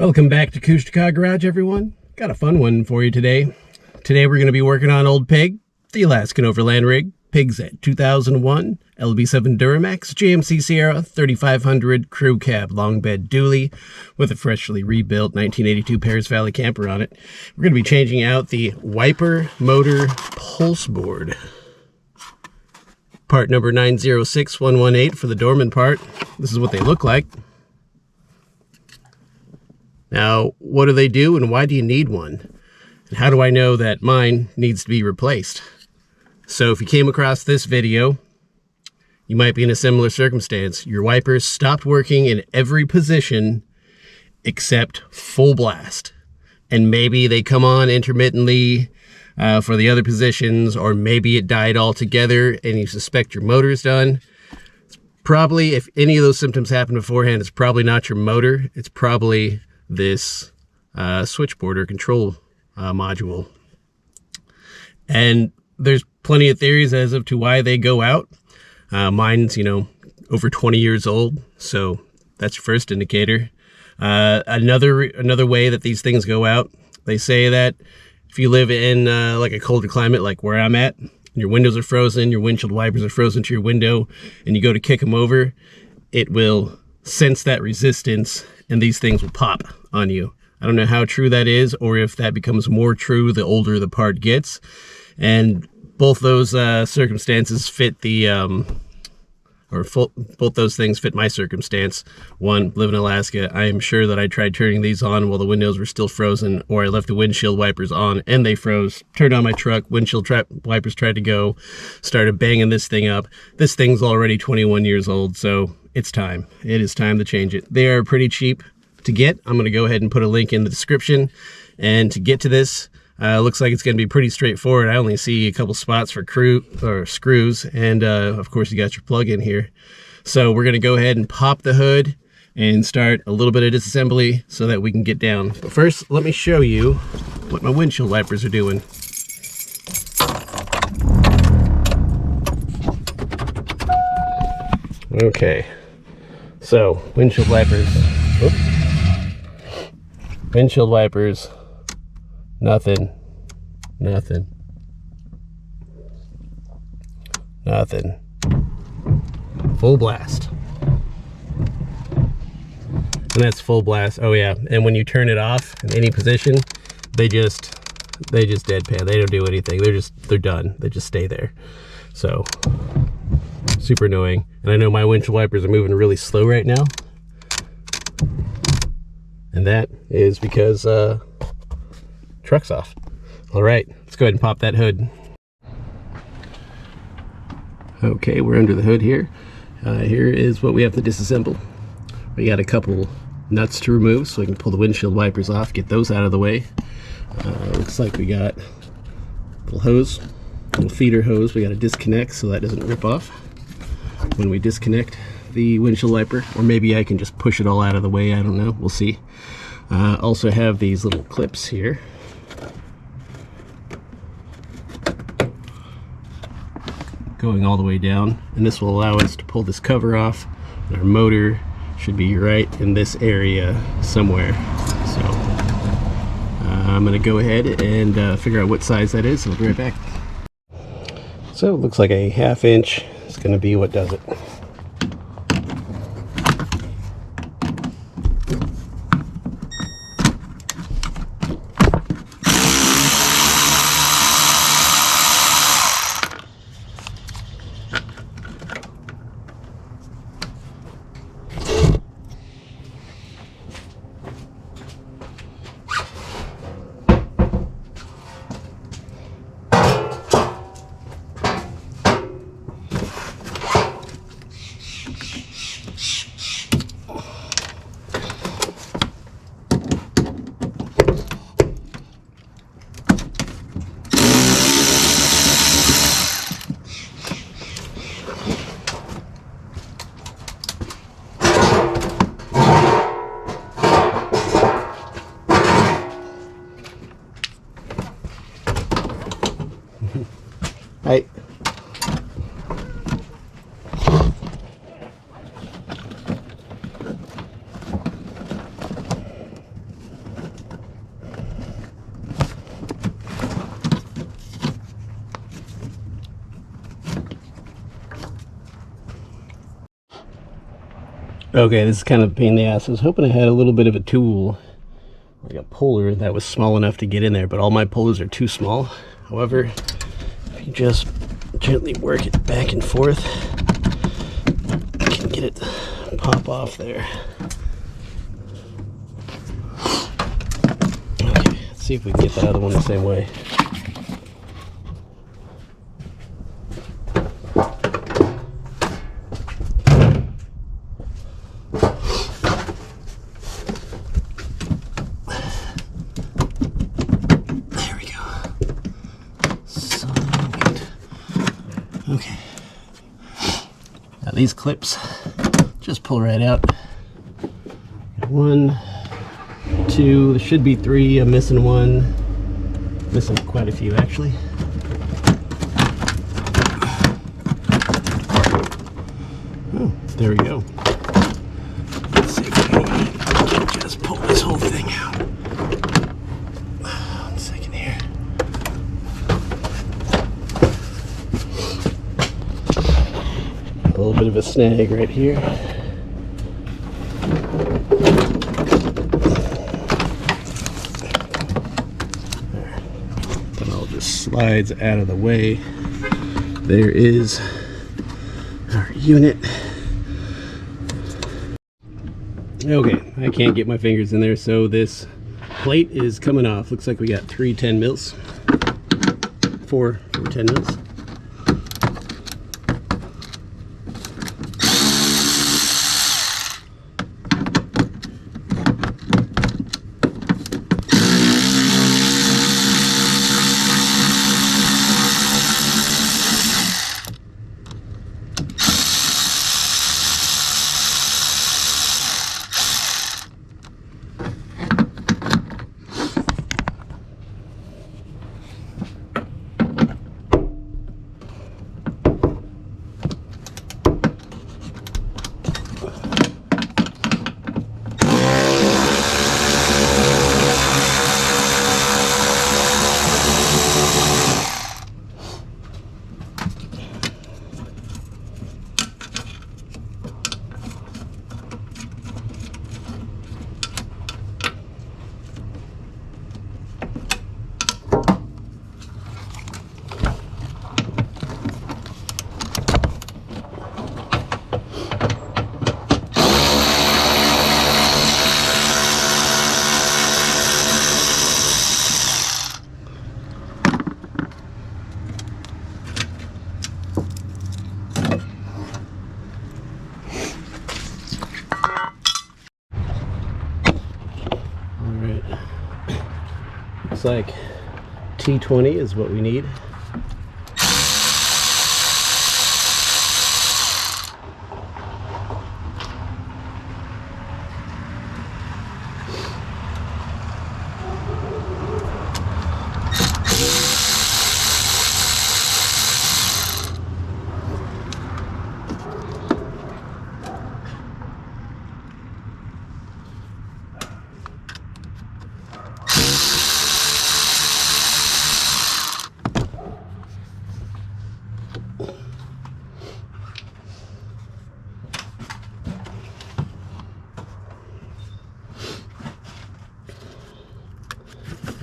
Welcome back to Couche Car Garage, everyone. Got a fun one for you today. Today we're going to be working on Old Pig, the Alaskan Overland Rig, Pig's at 2001, LB7 Duramax, GMC Sierra 3500 Crew Cab Long Bed Dually with a freshly rebuilt 1982 Paris Valley camper on it. We're going to be changing out the wiper motor pulse board. Part number 906118 for the Dorman part. This is what they look like. Now, what do they do and why do you need one? And how do I know that mine needs to be replaced? So if you came across this video, you might be in a similar circumstance. Your wipers stopped working in every position except full blast. And maybe they come on intermittently for the other positions, or maybe it died altogether and you suspect your motor's done. It's probably, if any of those symptoms happen beforehand, it's probably not your motor. It's probably this switchboard or control module. And there's plenty of theories as to why they go out. Mine's, over 20 years old, so that's your first indicator. Another way that these things go out, they say that if you live in like a colder climate like where I'm at, your windows are frozen, your windshield wipers are frozen to your window, and you go to kick them over, it will sense that resistance and these things will pop on you. I don't know how true that is, or if that becomes more true the older the part gets. And both those circumstances fit the, both those things fit my circumstance. One, live in Alaska. I am sure that I tried turning these on while the windows were still frozen, or I left the windshield wipers on and they froze. Turned on my truck, windshield wipers tried to go, started banging this thing up. This thing's already 21 years old, so it's time. It is time to change it. They are pretty cheap to get. I'm going to go ahead and put a link in the description. And to get to this, looks like it's going to be pretty straightforward. I only see a couple spots for screws, and of course you got your plug in here. So we're going to go ahead and pop the hood and start a little bit of disassembly so that we can get down. But first, let me show you what my windshield wipers are doing. Okay, so windshield wipers, nothing, full blast, and that's full blast. Oh yeah, and when you turn it off in any position, they just deadpan. They don't do anything. They're done. They just stay there. So super annoying. And I know my windshield wipers are moving really slow right now, and that is because truck's off. All right, let's go ahead and pop that hood. Okay, we're under the hood here. Here is what we have to disassemble. We got a couple nuts to remove so we can pull the windshield wipers off, get those out of the way. Looks like we got a little hose, little feeder hose we got to disconnect so that doesn't rip off when we disconnect the windshield wiper, or maybe I can just push it all out of the way. I don't know, we'll see. Also have these little clips here. Going all the way down, and this will allow us to pull this cover off. Our motor should be right in this area somewhere. So I'm gonna go ahead and figure out what size that is. I'll be right back. So it looks like a 1/2 inch is gonna be what does it. Okay, this is kind of a pain in the ass. I was hoping I had a little bit of a tool, like a puller that was small enough to get in there, but all my pullers are too small. However, if you just gently work it back and forth, you can get it to pop off there. Okay, let's see if we can get the other one the same way. Okay, now these clips just pull right out. 1, 2, there should be 3. I'm missing 1, missing quite a few actually. Oh, there we go. Let's see if we can just pull this whole thing out. 1 second here. A little bit of a snag right here. There. Then all just slides out of the way. There is our unit. Okay, I can't get my fingers in there, so this plate is coming off. Looks like we got 3 10 mils. 4 10 mils. Looks like T20 is what we need.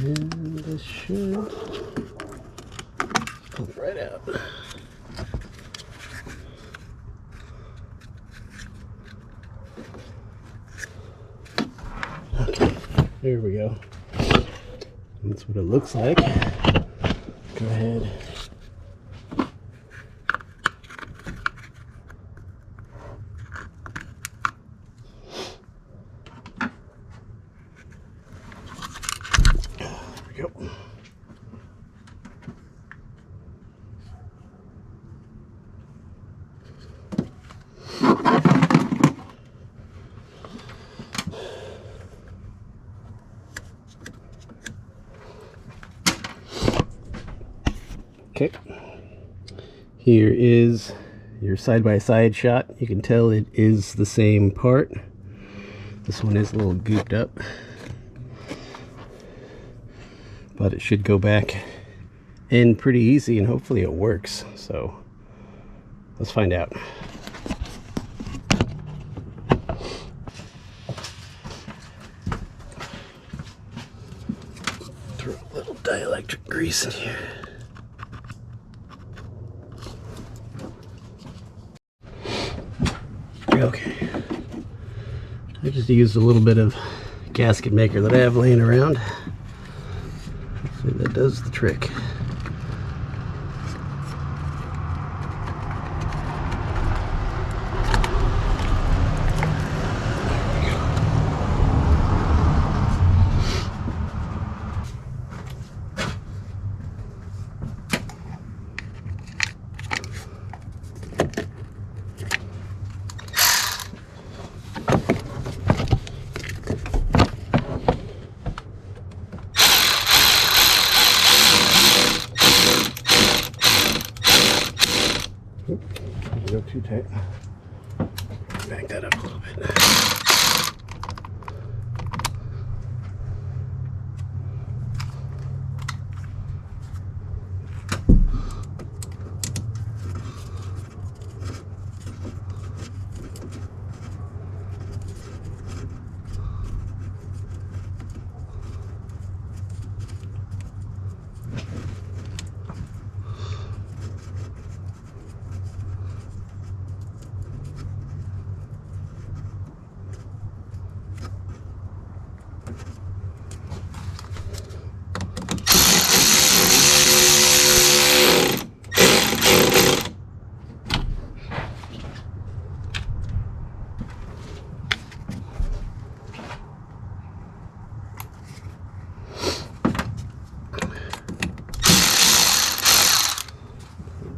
And this should come right out. Okay, there we go. That's what it looks like. Go ahead. Yep. Okay. Here is your side-by-side shot. You can tell it is the same part. This one is a little gooped up, but it should go back in pretty easy, and hopefully it works. So let's find out. grease in here. Okay. I just used a little bit of gasket maker that I have laying around. Hopefully that does the trick. Go too tight. Back that up a little bit.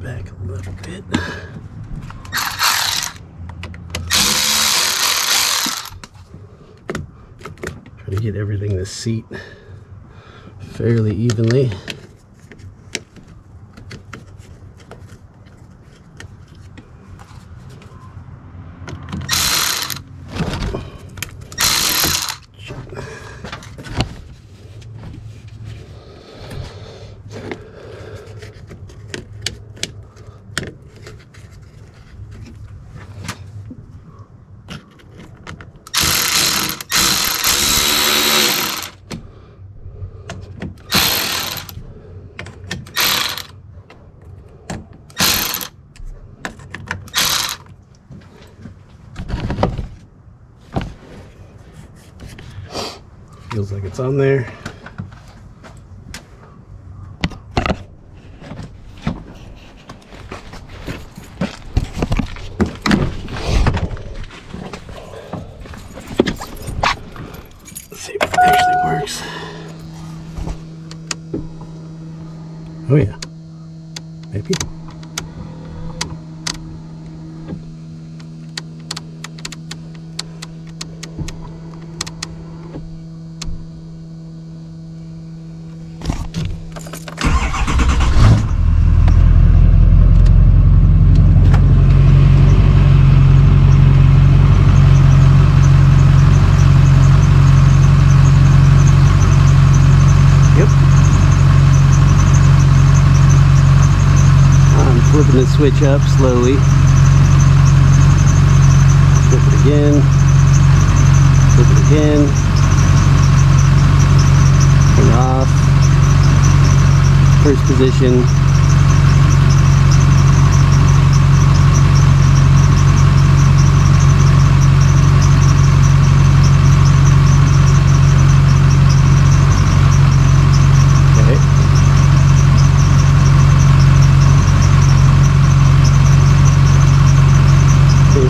Back a little bit. Try to get everything to seat fairly evenly. Feels like it's on there. Let's see if it actually works. Oh yeah, maybe. Flipping the switch up slowly. Flip it again. Flip it again. Turn it off. First position.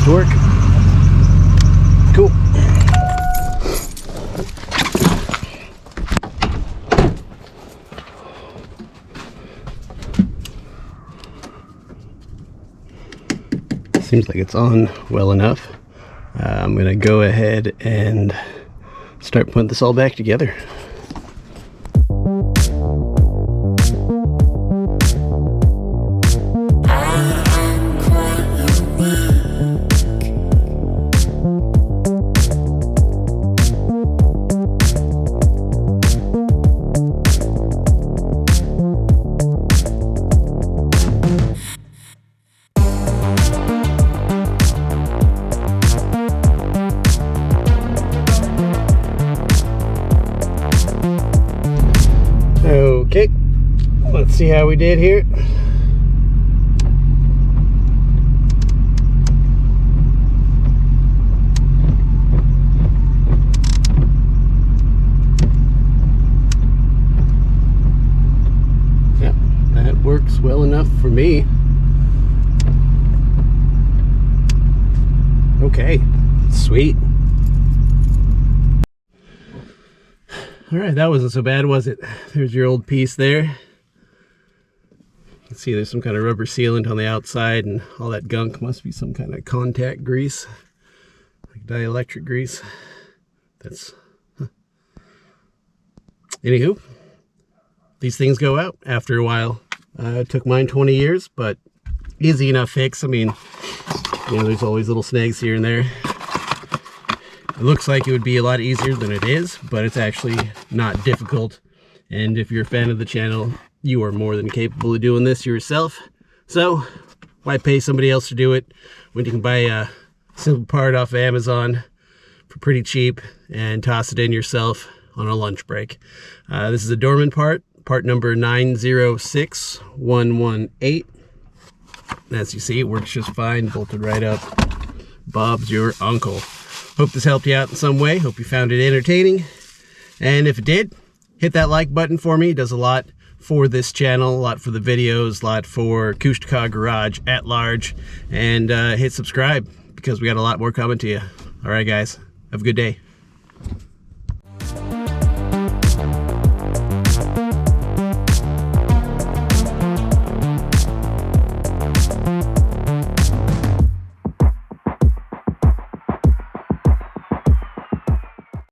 To work. Cool. Seems like it's on well enough. I'm gonna go ahead and start putting this all back together. Okay, see how we did here. Yep, that works well enough for me. Okay, sweet. All right, that wasn't so bad, was it? There's your old piece there. You can see there's some kind of rubber sealant on the outside, and all that gunk must be some kind of contact grease, like dielectric grease. That's, Anywho, these things go out after a while. It took mine 20 years, but easy enough fix. I mean, you know, there's always little snags here and there. It looks like it would be a lot easier than it is, but it's actually not difficult. And if you're a fan of the channel, you are more than capable of doing this yourself. So why pay somebody else to do it when you can buy a simple part off of Amazon for pretty cheap and toss it in yourself on a lunch break. This is a Dorman part number 906118. As you see, it works just fine, bolted right up. Bob's your uncle. Hope this helped you out in some way. Hope you found it entertaining. And if it did, hit that like button for me. It does a lot for this channel, a lot for the videos, a lot for Kushtaka Garage at large. And hit subscribe because we got a lot more coming to you. All right, guys. Have a good day.